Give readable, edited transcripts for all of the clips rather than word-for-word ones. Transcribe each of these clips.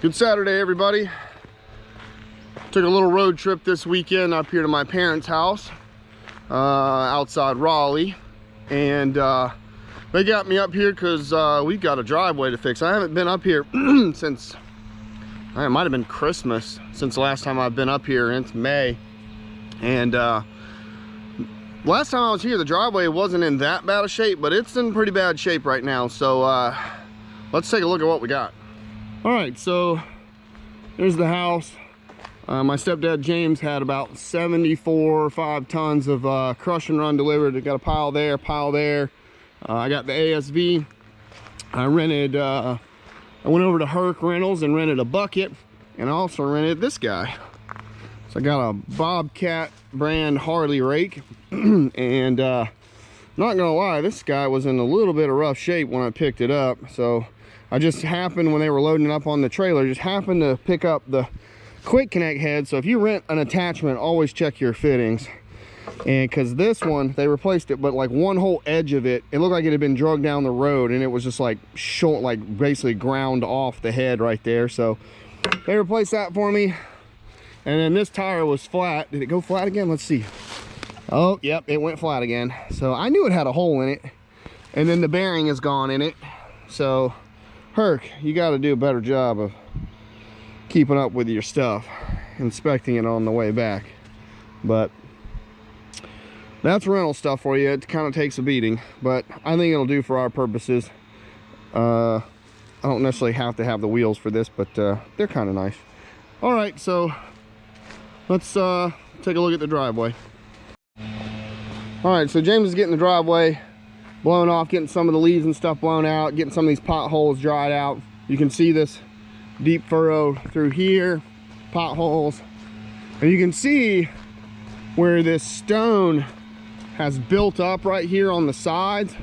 Good Saturday, everybody. Took a little road trip this weekend up here to my parents' house outside Raleigh, and they got me up here because we've got a driveway to fix. I haven't been up here since, it might have been Christmas since the last time I've been up here. It's May, and last time I was here the driveway wasn't in that bad of shape, but it's in pretty bad shape right now. So let's take a look at what we got. All right, so there's the house. My stepdad James had about 74 or 5 tons of crush and run delivered. I got a pile there, pile there. I got the ASV. I rented, I went over to Herc Rentals and rented a bucket, and I also rented this guy. So I got a Bobcat brand Harley Rake, and not gonna lie, this guy was in a little bit of rough shape when I picked it up. So I just happened, when they were loading up on the trailer, just happened to pick up the quick connect head. So if you rent an attachment, always check your fittings. And because this one, they replaced it, but like one whole edge of it, it looked like it had been dragged down the road, and it was just like short, like basically ground off the head right there. So they replaced that for me. And then this tire was flat. Did it go flat again? Let's see. Oh, yep, it went flat again. So I knew it had a hole in it, and then the bearing is gone in it. So Herc, you got to do a better job of keeping up with your stuff, inspecting it on the way back. But that's rental stuff for you. It kind of takes a beating, but I think it'll do for our purposes. I don't necessarily have to have the wheels for this, but they're kind of nice. All right, so let's take a look at the driveway. All right, so James is getting the driveway blown off, getting some of the leaves and stuff blown out, getting some of these potholes dried out. You can see this deep furrow through here, potholes, and you can see where this stone has built up right here on the sides.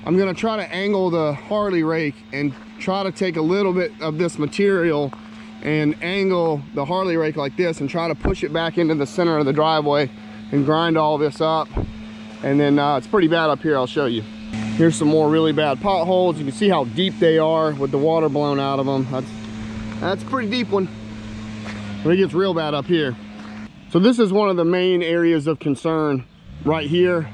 I'm gonna try to angle the Harley Rake and try to take a little bit of this material and angle the Harley Rake like this and try to push it back into the center of the driveway and grind all this up. And then it's pretty bad up here, I'll show you. Here's some more really bad potholes. You can see how deep they are with the water blown out of them. That's a pretty deep one. But it gets real bad up here. So this is one of the main areas of concern right here.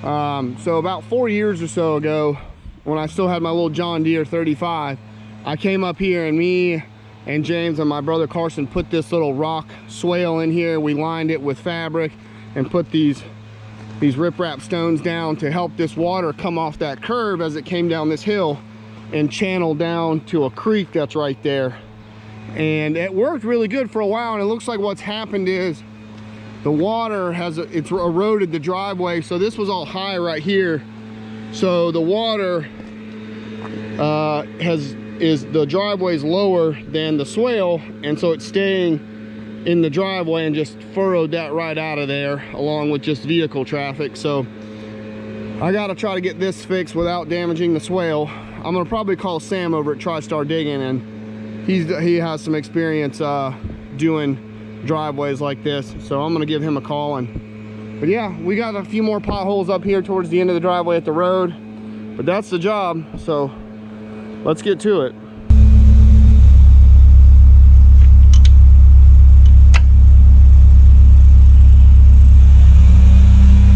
So about 4 years or so ago, when I still had my little John Deere 35, I came up here, and me and James and my brother Carson put this little rock swale in here. We lined it with fabric and put these riprap stones down to help this water come off that curve as it came down this hill and channel down to a creek that's right there. And it worked really good for a while, and it looks like what's happened is the water it's eroded the driveway. So this was all high right here, so the water the driveway's lower than the swale, and so it's staying in the driveway and just furrowed that right out of there along with just vehicle traffic. So I gotta try to get this fixed without damaging the swale. I'm gonna probably call Sam over at TriStar Digging, and he has some experience doing driveways like this, so I'm gonna give him a call. But yeah, we got a few more potholes up here towards the end of the driveway at the road, but that's the job, so let's get to it.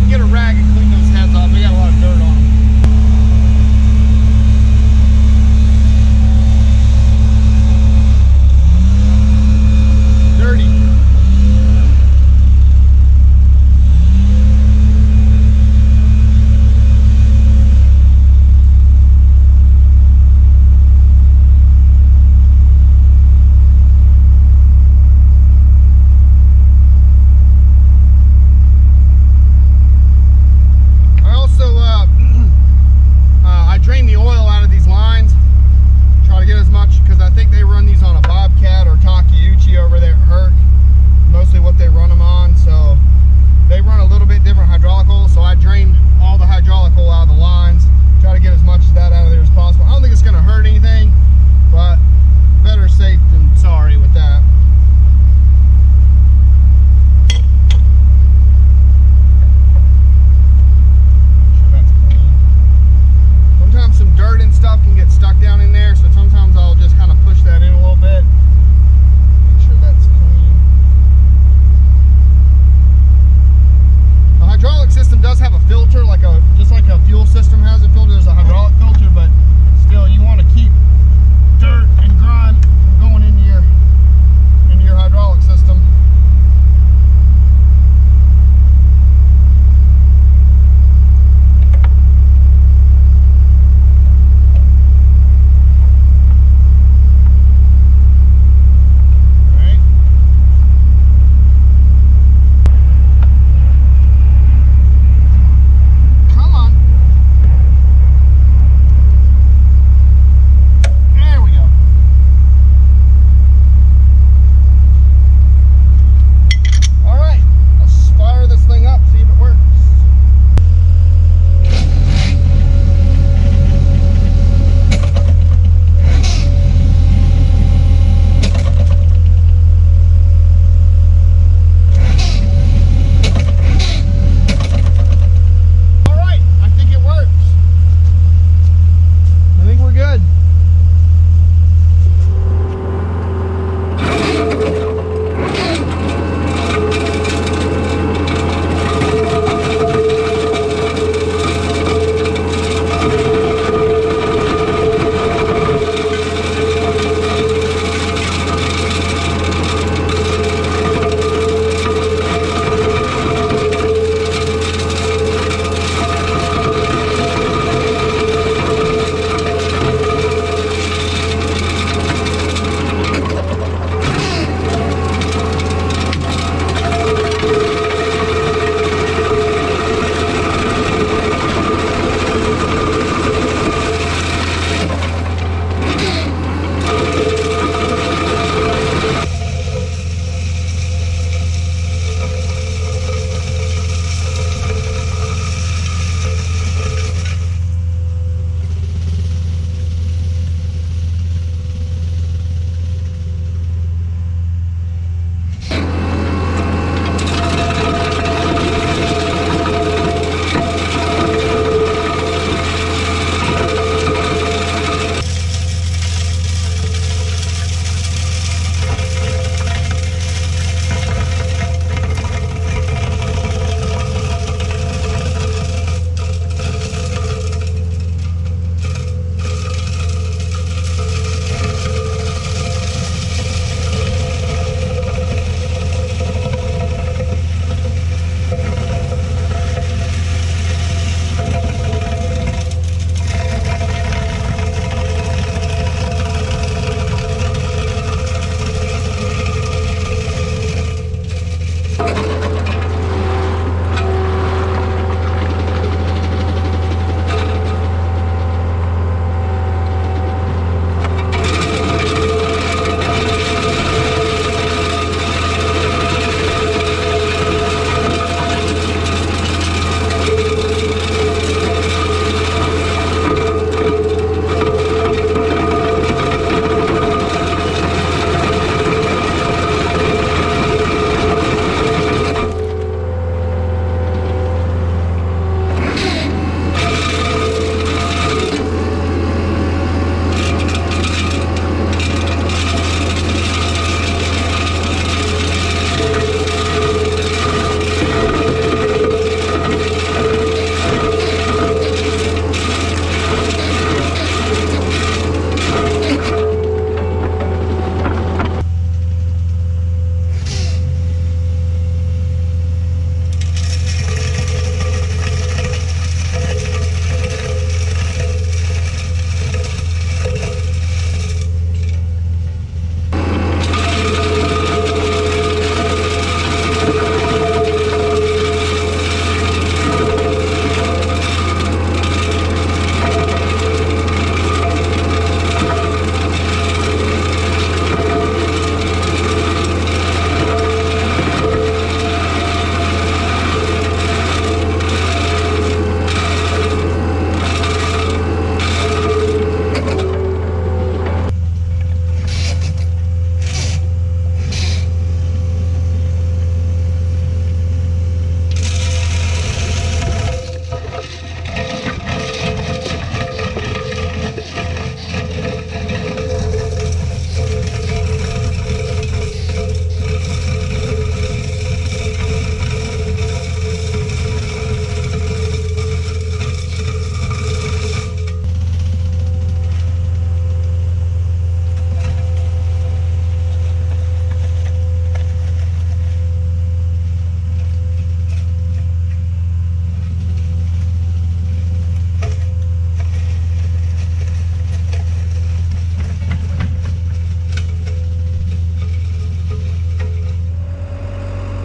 Get a rag and clean those heads off. We got a lot of dirt on them. Dirty.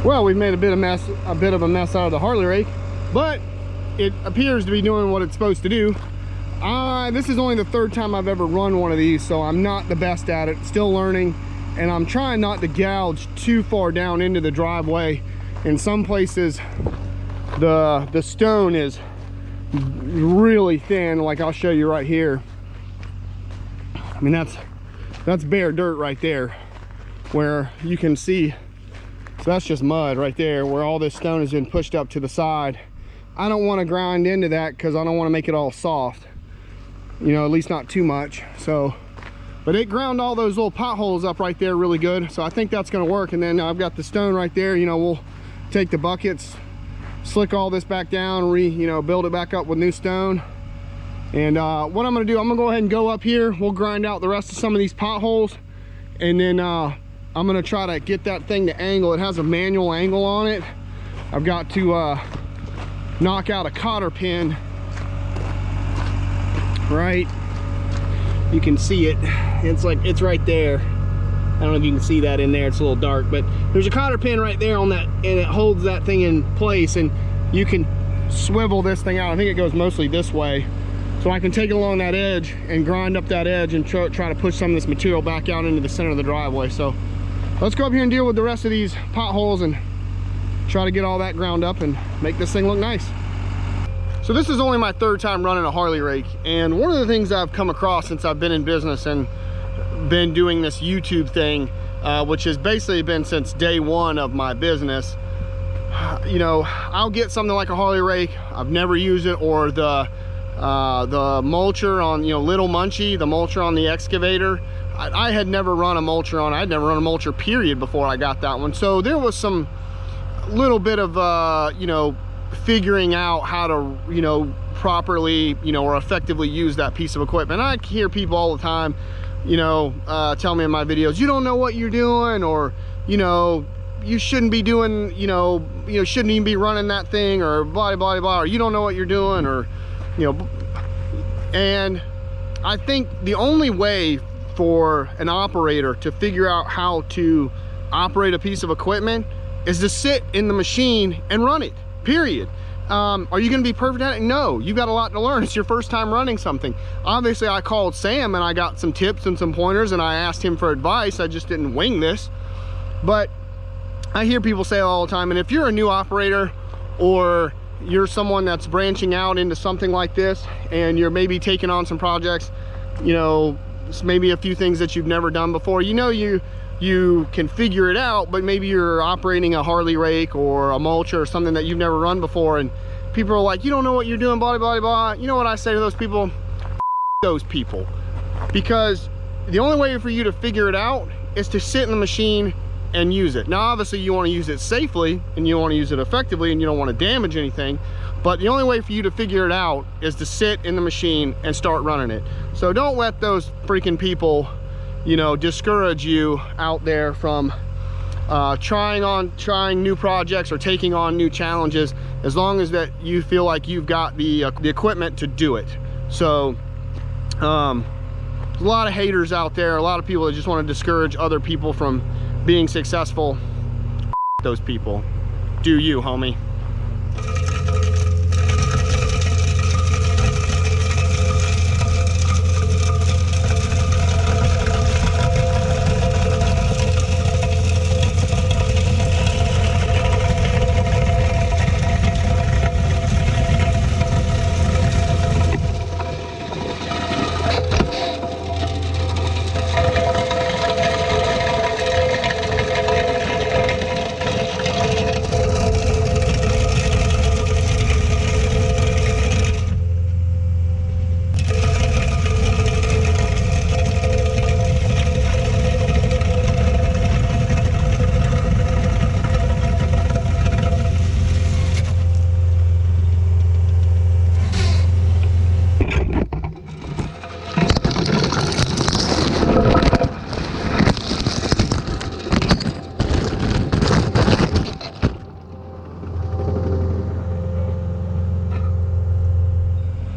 Well, we've made a bit of a mess out of the Harley Rake, but it appears to be doing what it's supposed to do. This is only the third time I've ever run one of these, so I'm not the best at it, still learning, and I'm trying not to gouge too far down into the driveway. In some places, the stone is really thin, like I'll show you right here. I mean, that's bare dirt right there, where you can see. So that's just mud right there, where all this stone has been pushed up to the side. I don't want to grind into that because I don't want to make it all soft, you know, at least not too much. So, but it ground all those little potholes up right there really good, so I think that's going to work. And then I've got the stone right there. You know, we'll take the buckets, slick all this back down, build it back up with new stone. And what I'm going to do, I'm going to go ahead and go up here. We'll grind out the rest of some of these potholes, and then I'm going to try to get that thing to angle. It has a manual angle on it. I've got to knock out a cotter pin. Right, you can see it. It's right there. I don't know if you can see that in there. It's a little dark, but there's a cotter pin right there on that, and it holds that thing in place, and you can swivel this thing out. I think it goes mostly this way, so I can take it along that edge and grind up that edge and try to push some of this material back out into the center of the driveway. So let's go up here and deal with the rest of these potholes and try to get all that ground up and make this thing look nice. So this is only my third time running a Harley Rake, and one of the things I've come across since I've been in business and been doing this YouTube thing, which has basically been since day one of my business, you know, I'll get something like a Harley Rake. I've never used it, or the mulcher on, you know, Little Munchie, the mulcher on the excavator. I had never run a mulcher on. I'd never run a mulcher period before I got that one. So there was some little bit of you know, figuring out how to, you know, properly, you know, or effectively use that piece of equipment. I hear people all the time, you know, tell me in my videos, you don't know what you're doing, or, you know, you shouldn't be doing, you shouldn't even be running that thing, or blah blah blah, or you don't know what you're doing, or, you know. And I think the only way for an operator to figure out how to operate a piece of equipment is to sit in the machine and run it, period. Are you going to be perfect at it? No, you've got a lot to learn. It's your first time running something. Obviously, I called Sam and I got some tips and some pointers, and I asked him for advice. I just didn't wing this. But I hear people say all the time, and if you're a new operator, or you're someone that's branching out into something like this, and you're maybe taking on some projects, you know, maybe a few things that you've never done before, you know, you can figure it out, but maybe you're operating a Harley Rake or a mulcher or something that you've never run before, and people are like, you don't know what you're doing, blah blah blah. You know what I say to those people? Those people. Because the only way for you to figure it out is to sit in the machine and use it. Now obviously you want to use it safely, and you want to use it effectively, and you don't want to damage anything, but the only way for you to figure it out is to sit in the machine and start running it. So don't let those freaking people, you know, discourage you out there from trying new projects or taking on new challenges, as long as that you feel like you've got the equipment to do it. So there's a lot of haters out there, a lot of people that just want to discourage other people from being successful. Those people. Do you, homie.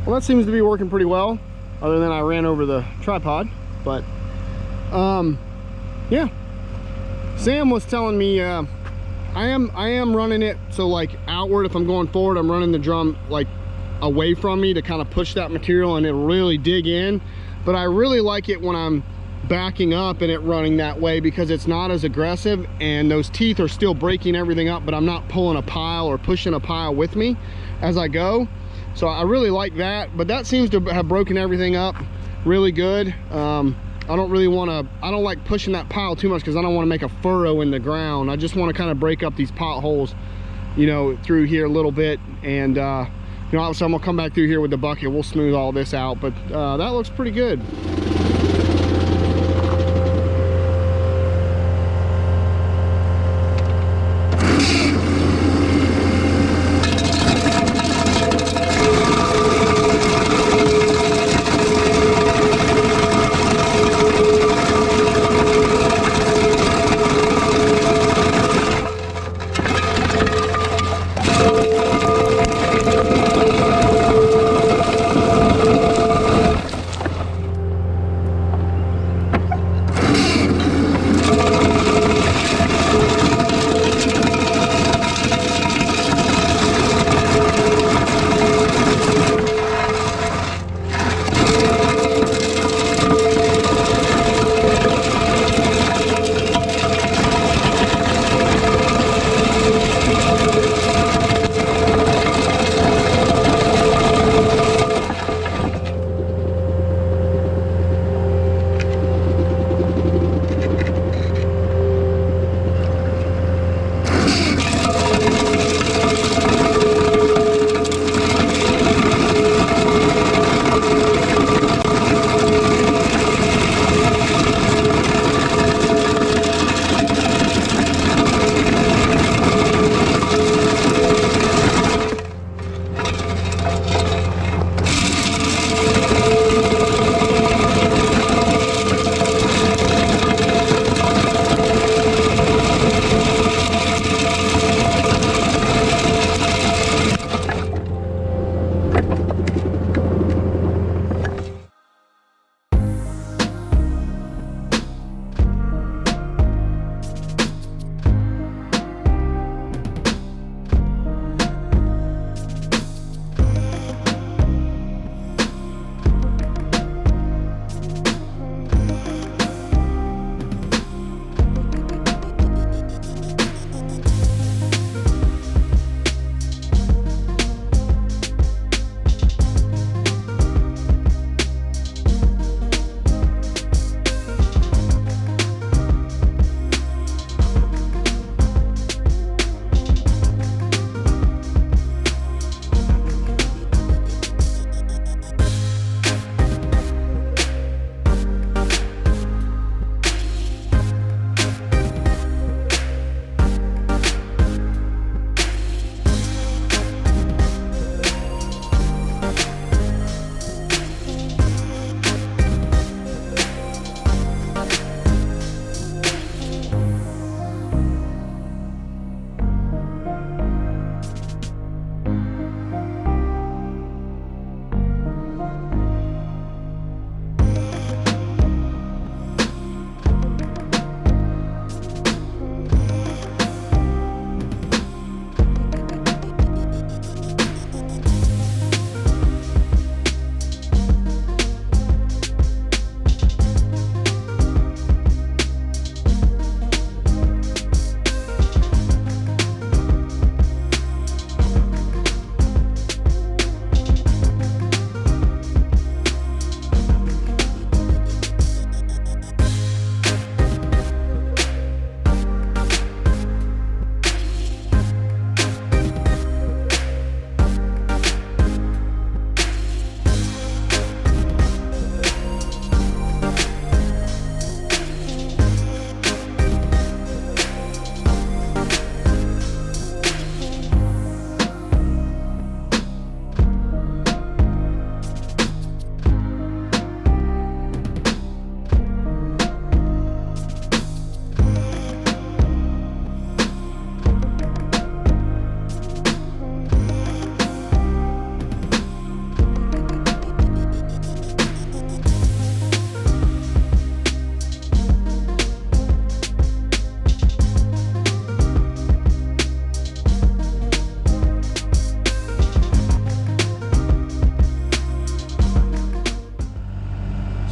Well, that seems to be working pretty well, other than I ran over the tripod. But yeah, Sam was telling me I am running it so like outward. If I'm going forward, I'm running the drum like away from me to kind of push that material and it'll really dig in. But I really like it when I'm backing up and it running that way, because it's not as aggressive and those teeth are still breaking everything up, but I'm not pulling a pile or pushing a pile with me as I go. So I really like that, but that seems to have broken everything up really good. I don't like pushing that pile too much because I don't want to make a furrow in the ground. I just want to kind of break up these potholes, you know, through here a little bit. And you know, obviously I'm gonna come back through here with the bucket. We'll smooth all this out, but that looks pretty good.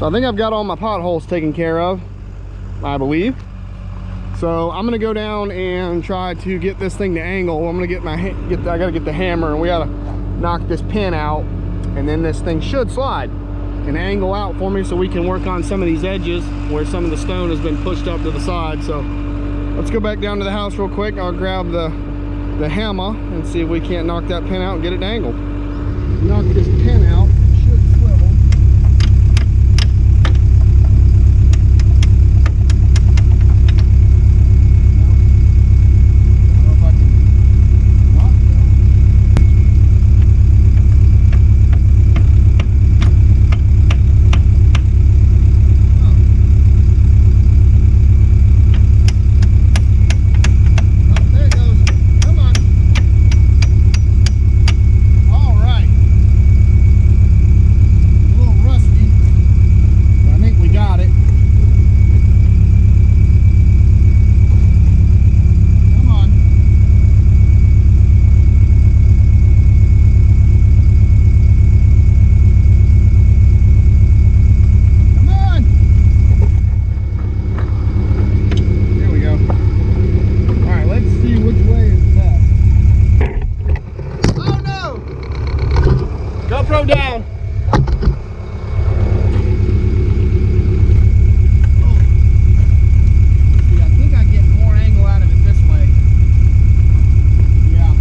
I think I've got all my potholes taken care of, I believe. So I'm gonna go down and try to get this thing to angle. I'm gonna get I gotta get the hammer, and we gotta knock this pin out, and then this thing should slide and angle out for me so we can work on some of these edges where some of the stone has been pushed up to the side. So let's go back down to the house real quick. I'll grab the hammer and see if we can't knock that pin out and get it to angle. Knock this pin out, it should swivel. Down. See, I think I get more angle out of it this way. Yeah.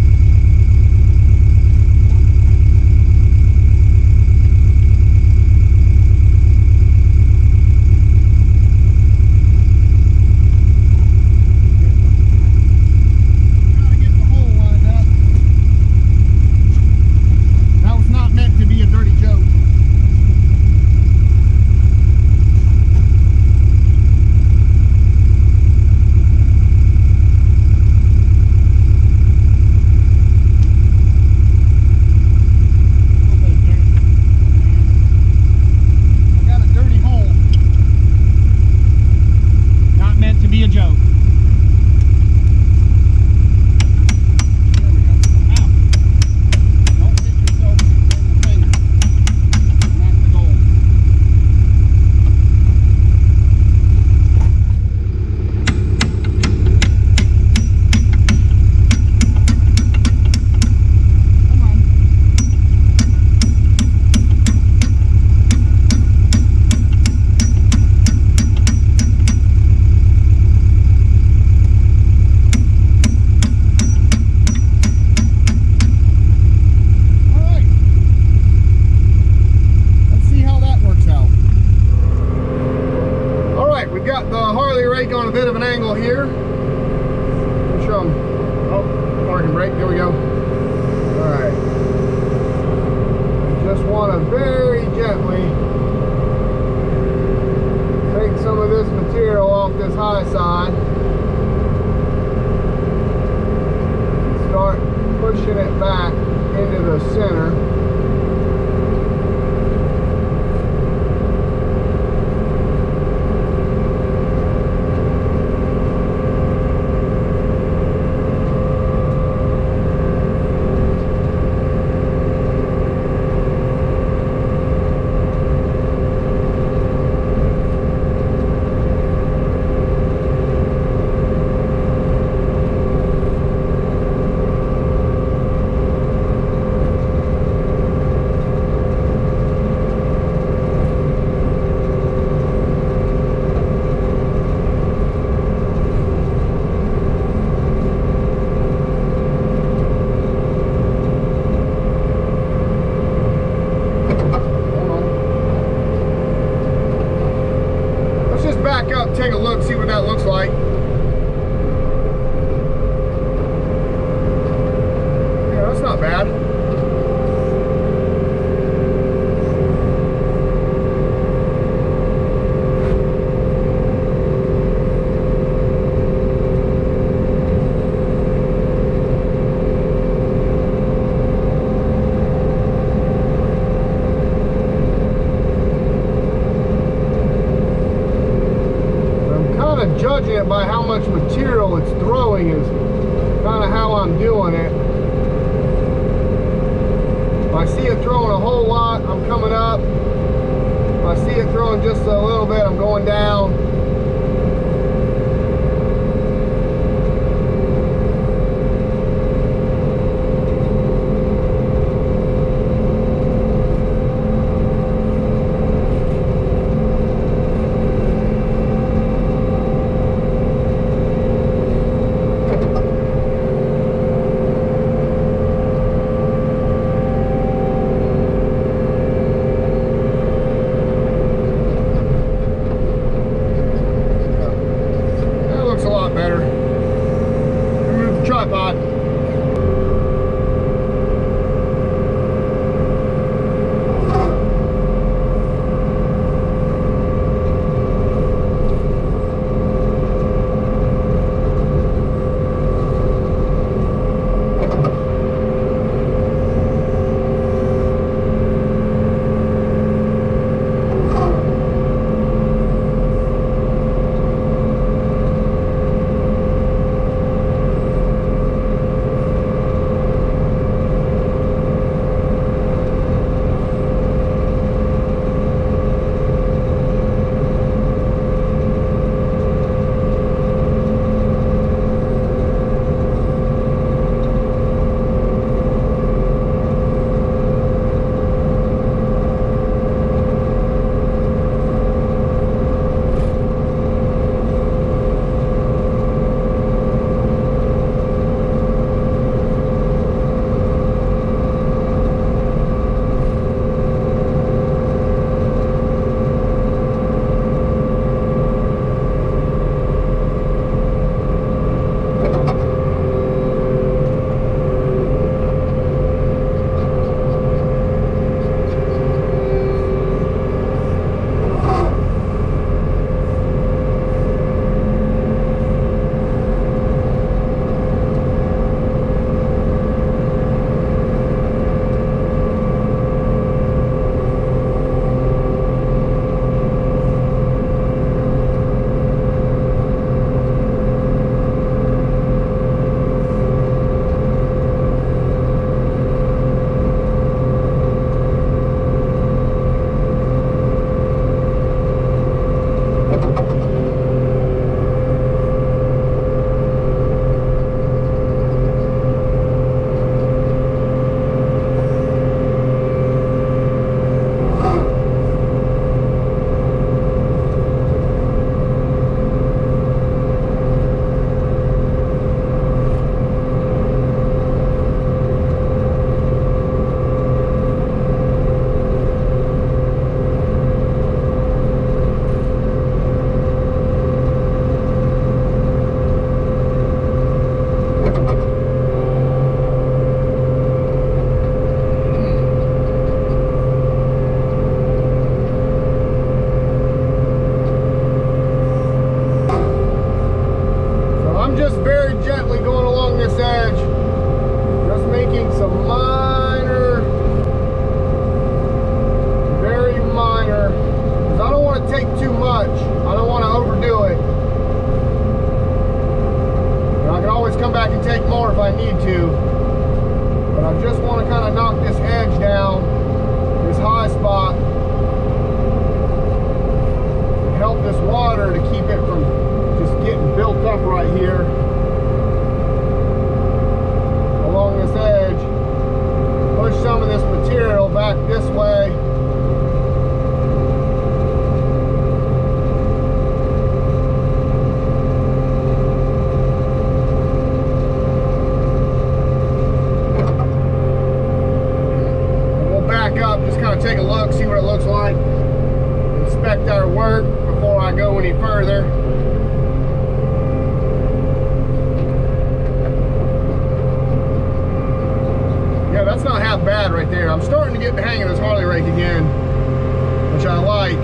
Gotta get the hole lined up. That was not meant to be a dirty joke. I got a dirty hole. Not meant to be a joke. There we go. Ow. Don't hit yourself in the finger. Not the goal. Come on. All right. Let's see how that works out. All right, we've got the Harley Rake on a bit of an angle here. Show them. Oh, parking brake. There we go. All right. Just want to very gently take some of this material off this high side. Start pushing it back into the center. Back up, take a look, see what that looks like. Yeah, that's not bad. Judging it by how much material it's throwing is kind of how I'm doing it. If I see it throwing a whole lot, I'm coming up. If I see it throwing just a little bit, I'm going down. Take a look, see what it looks like, inspect our work before I go any further. Yeah, that's not half bad right there. I'm starting to get the hang of this Harley Rake again, which I like.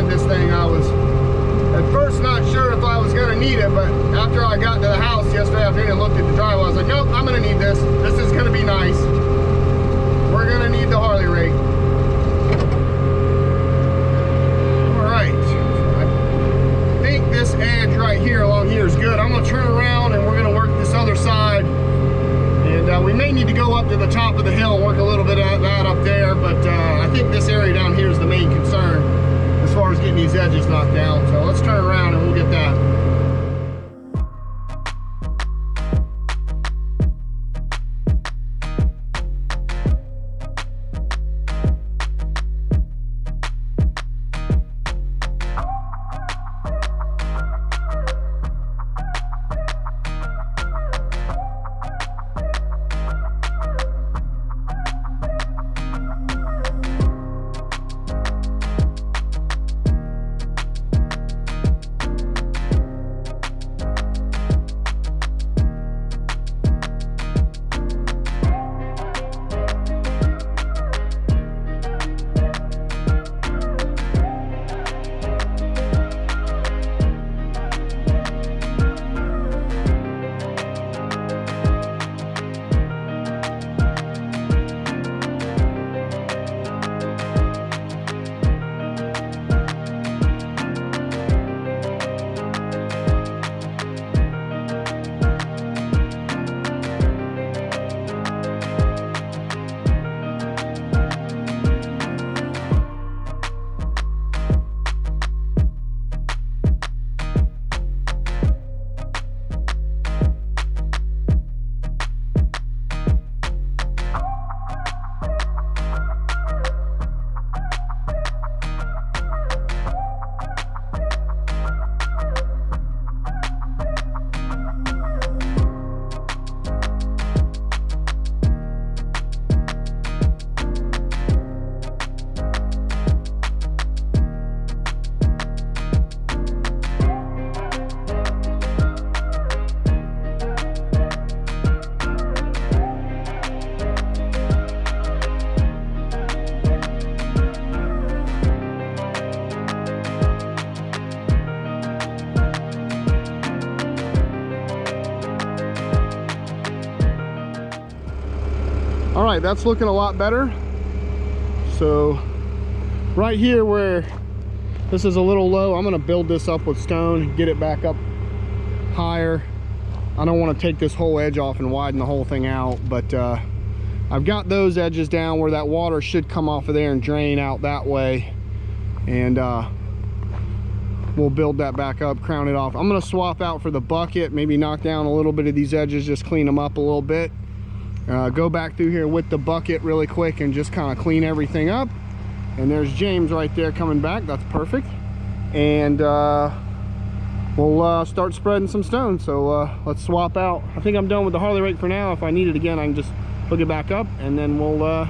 this thing. I was at first not sure if I was gonna need it, but after I got to the house yesterday afternoon and looked at the driveway, I was like, nope, I'm gonna need this. This is gonna be nice. We're gonna need the Harley Rake. All right, I think this edge right here along here is good. I'm gonna turn around and we're gonna work this other side. And we may need to go up to the top of the hill and work a little bit of that up there, but I think this area down here is the main concern as far as getting these edges knocked down. So let's turn around and we'll get that. All right, that's looking a lot better. So right here where this is a little low, I'm gonna build this up with stone, get it back up higher. I don't want to take this whole edge off and widen the whole thing out, but I've got those edges down where that water should come off of there and drain out that way. And we'll build that back up, crown it off. I'm gonna swap out for the bucket, maybe knock down a little bit of these edges, just clean them up a little bit. Go back through here with the bucket really quick and just kind of clean everything up. And there's James right there coming back. That's perfect. And we'll start spreading some stone. So let's swap out. I think I'm done with the Harley Rake for now. If I need it again, I can just hook it back up and then we'll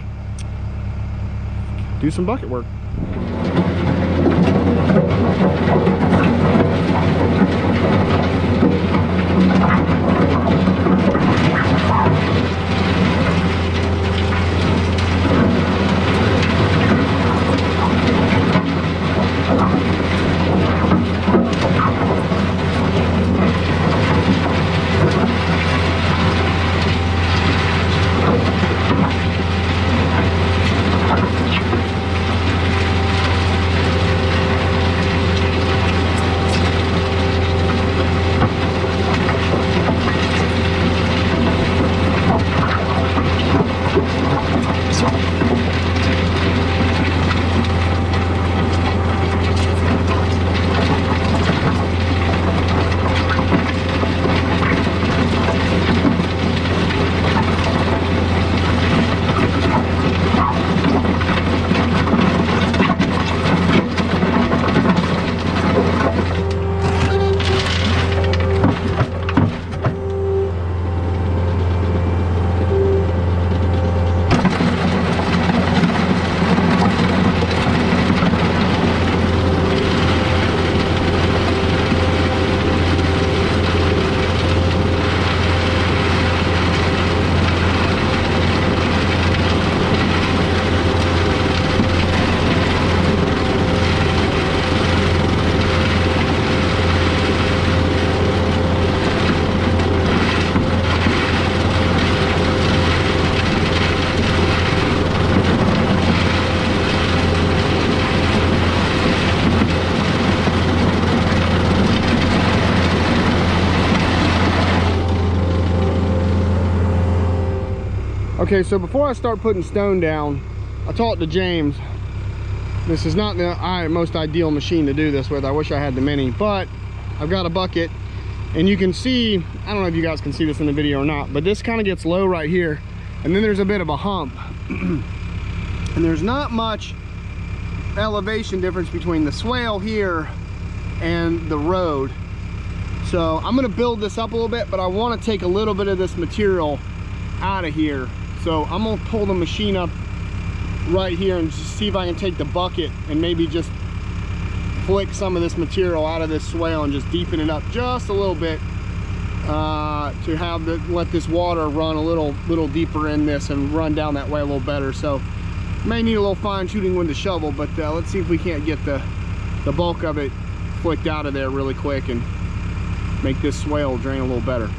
do some bucket work. Okay, so before I start putting stone down, I talked to James. This is not the most ideal machine to do this with. I wish I had the mini, but I've got a bucket, and you can see, I don't know if you guys can see this in the video or not, but this kind of gets low right here, and then there's a bit of a hump. And there's not much elevation difference between the swale here and the road. So I'm gonna build this up a little bit, but I want to take a little bit of this material out of here. So I'm gonna pull the machine up right here and just see if I can take the bucket and maybe just flick some of this material out of this swale and just deepen it up just a little bit to have let this water run a little deeper in this and run down that way a little better. So may need a little fine tuning with the shovel, but let's see if we can't get the bulk of it flicked out of there really quick and make this swale drain a little better.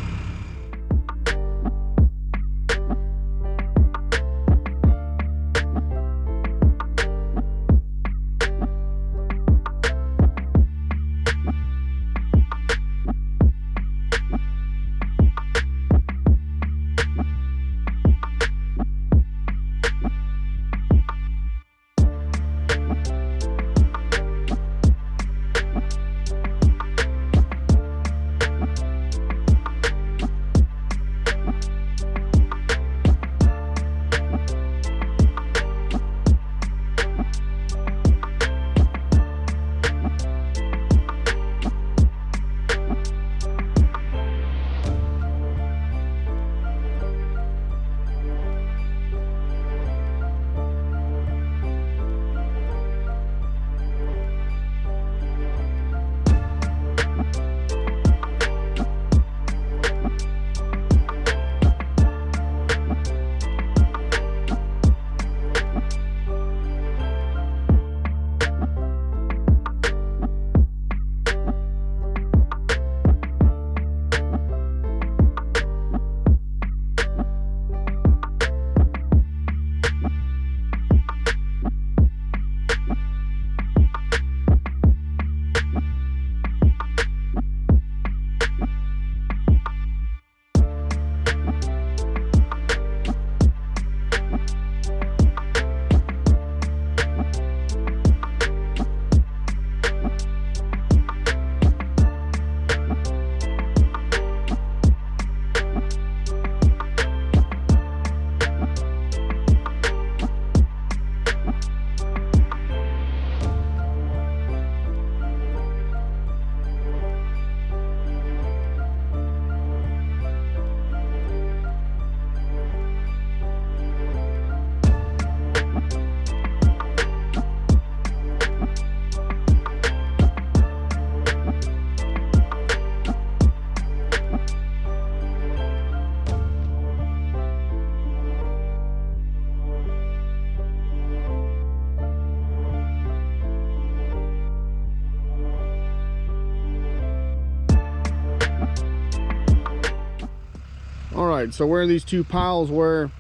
Alright, so where these two piles were,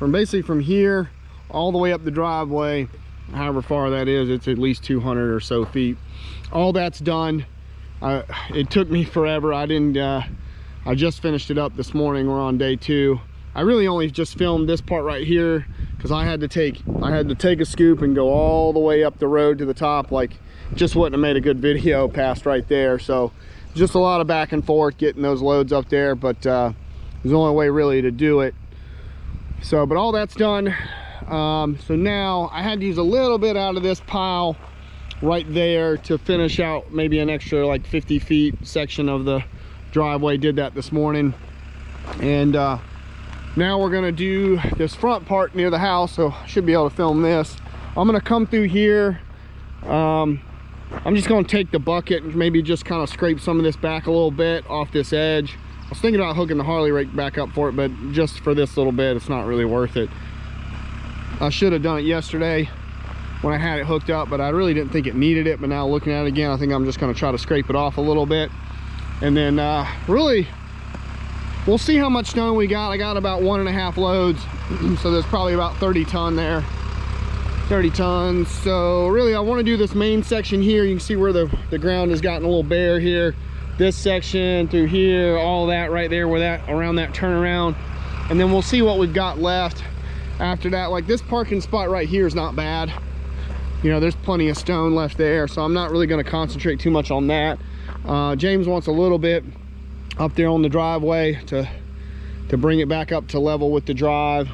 basically from here all the way up the driveway, however far that is, it's at least 200 or so feet. All that's done. It took me forever. I just finished it up this morning. We're on day 2. I really only just filmed this part right here because I had to take a scoop and go all the way up the road to the top. Like, just wouldn't have made a good video past right there. So just a lot of back and forth getting those loads up there, but there's the only way really to do it. So, but all that's done. So now I had to use a little bit out of this pile right there to finish out maybe an extra like 50 feet section of the driveway. Did that this morning. And now we're gonna do this front part near the house, so I should be able to film this. I'm gonna come through here. I'm just gonna take the bucket and maybe just kind of scrape some of this back a little bit off this edge. I was thinking about hooking the Harley Rake back up for it, but just for this little bit, it's not really worth it. I should have done it yesterday when I had it hooked up, but I really didn't think it needed it. But now looking at it again, I think I'm just gonna try to scrape it off a little bit. And then really, we'll see how much stone we got. I got about 1.5 loads. So there's probably about 30 ton there. 30 tons. So really, I wanna do this main section here. You can see where the ground has gotten a little bare here. This section through here, all that right there where that around that turnaround. and then we'll see what we've got left after that. Like this parking spot right here is not bad. You know, there's plenty of stone left there, so I'm not really going to concentrate too much on that. James wants a little bit up there on the driveway to bring it back up to level with the drive.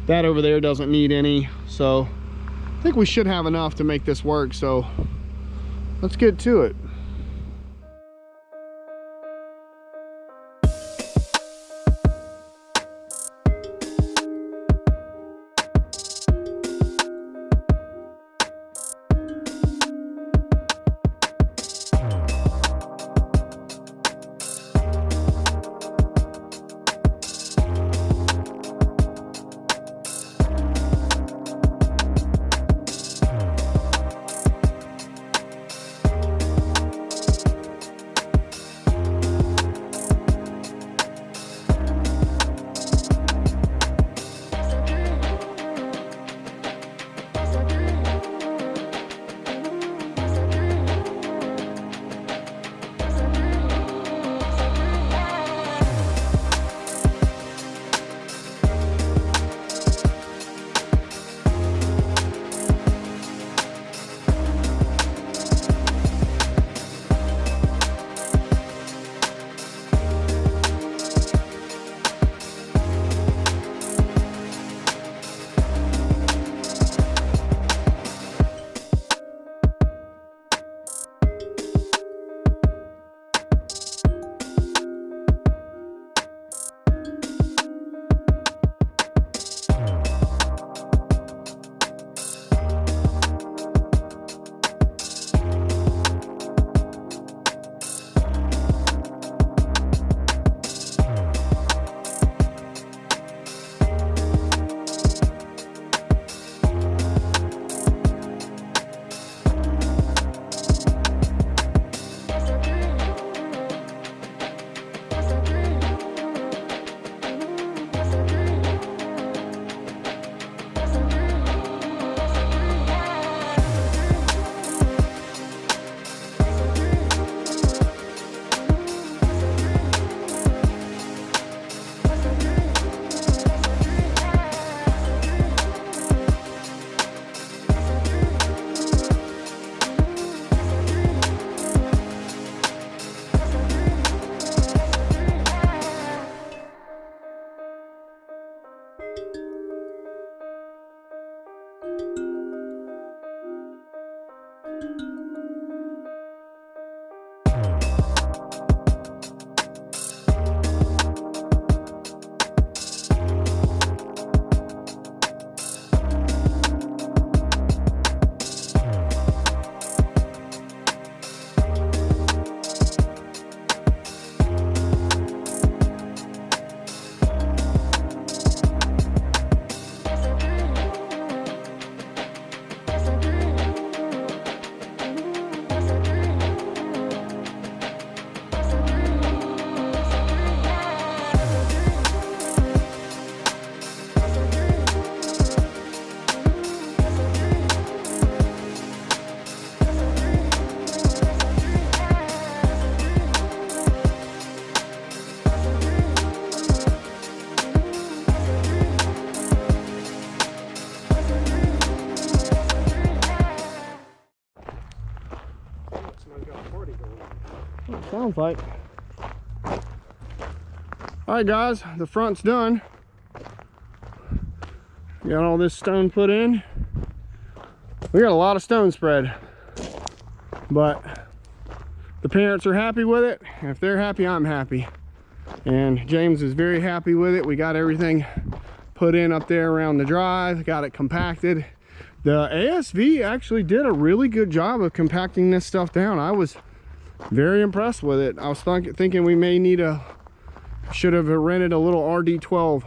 That over there doesn't need any, so I think we should have enough to make this work. So let's get to it. Sounds like. All right, guys, the front's done. Got all this stone put in. We got a lot of stone spread, but the parents are happy with it. And if they're happy, I'm happy. And James is very happy with it. We got everything put in up there around the drive, got it compacted. The ASV actually did a really good job of compacting this stuff down. I was very impressed with it. I was thinking we may need should have rented a little RD12,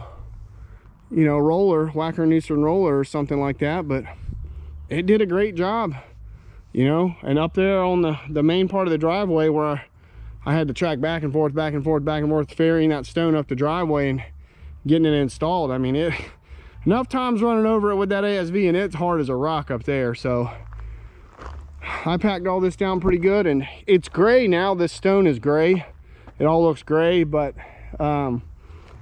you know, roller, Wacker Neuson roller or something like that, but it did a great job, you know. And up there on the main part of the driveway where I had to track back and forth, ferrying that stone up the driveway and getting it installed. I mean, enough times running over it with that ASV, and it's hard as a rock up there. So I packed all this down pretty good, and it's gray now. This stone is gray. It all looks gray, but and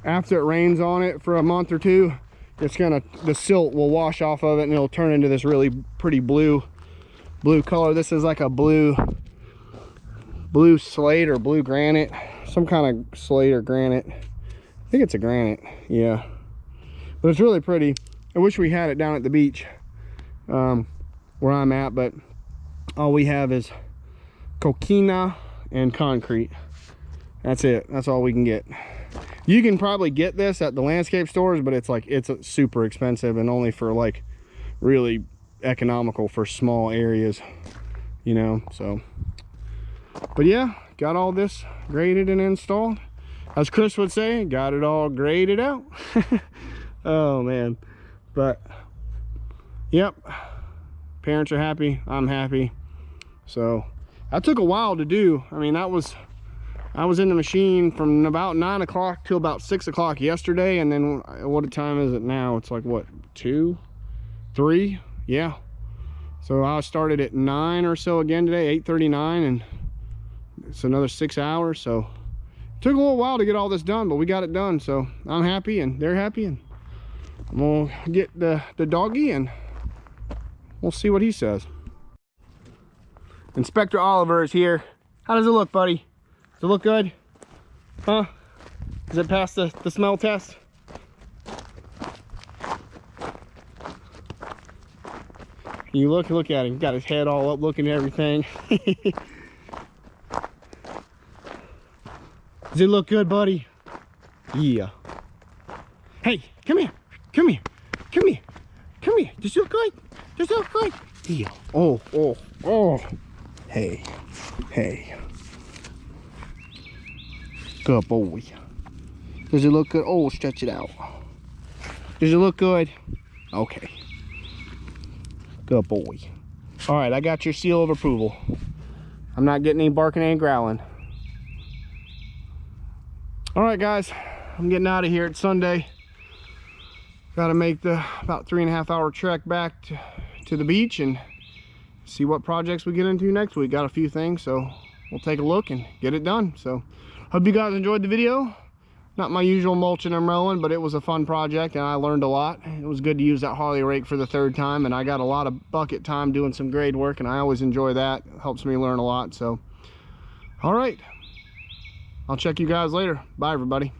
after it rains on it for a month or two, the silt will wash off of it and it'll turn into this really pretty blue color. This is like a blue slate or blue granite, some kind of slate or granite. I think it's a granite, yeah, but it's really pretty. I wish we had it down at the beach where I'm at, but all we have is coquina and concrete. That's it. That's all we can get. You can probably get this at the landscape stores, but it's super expensive and only for like really economical for small areas, you know. So, but yeah, got all this graded and installed. As Chris would say, got it all graded out. Oh man. But yep, parents are happy, I'm happy. So that took a while to do. I mean, I was in the machine from about 9 o'clock till about 6 o'clock yesterday, and then what time is it now? It's like what, 2, 3? Yeah. So I started at 9 or so again today, 8:39, and it's another 6 hours. So it took a little while to get all this done, but we got it done. So I'm happy and they're happy, and I'm gonna get the doggy and we'll see what he says. Inspector Oliver is here. How does it look, buddy? Does it look good? Huh? Does it pass the smell test? You look at him. He's got his head all up looking at everything. Does it look good, buddy? Yeah. Hey, come here. Come here. Come here. Come here. Does it look good? Does it look good? Yeah. Oh, oh, oh. Hey. Hey. Good boy. Does it look good? Oh, stretch it out. Does it look good? Okay. Good boy. All right, I got your seal of approval. I'm not getting any barking and growling. All right, guys, I'm getting out of here. It's Sunday. Got to make the about 3.5 hour trek back to the beach and see what projects we get into next week. Got a few things, so we'll take a look and get it done. So hope you guys enjoyed the video. Not my usual mulching and mowing, but it was a fun project and I learned a lot. It was good to use that Harley Rake for the 3rd time, and I got a lot of bucket time doing some grade work, and I always enjoy that. It helps me learn a lot. So all right, I'll check you guys later. Bye everybody.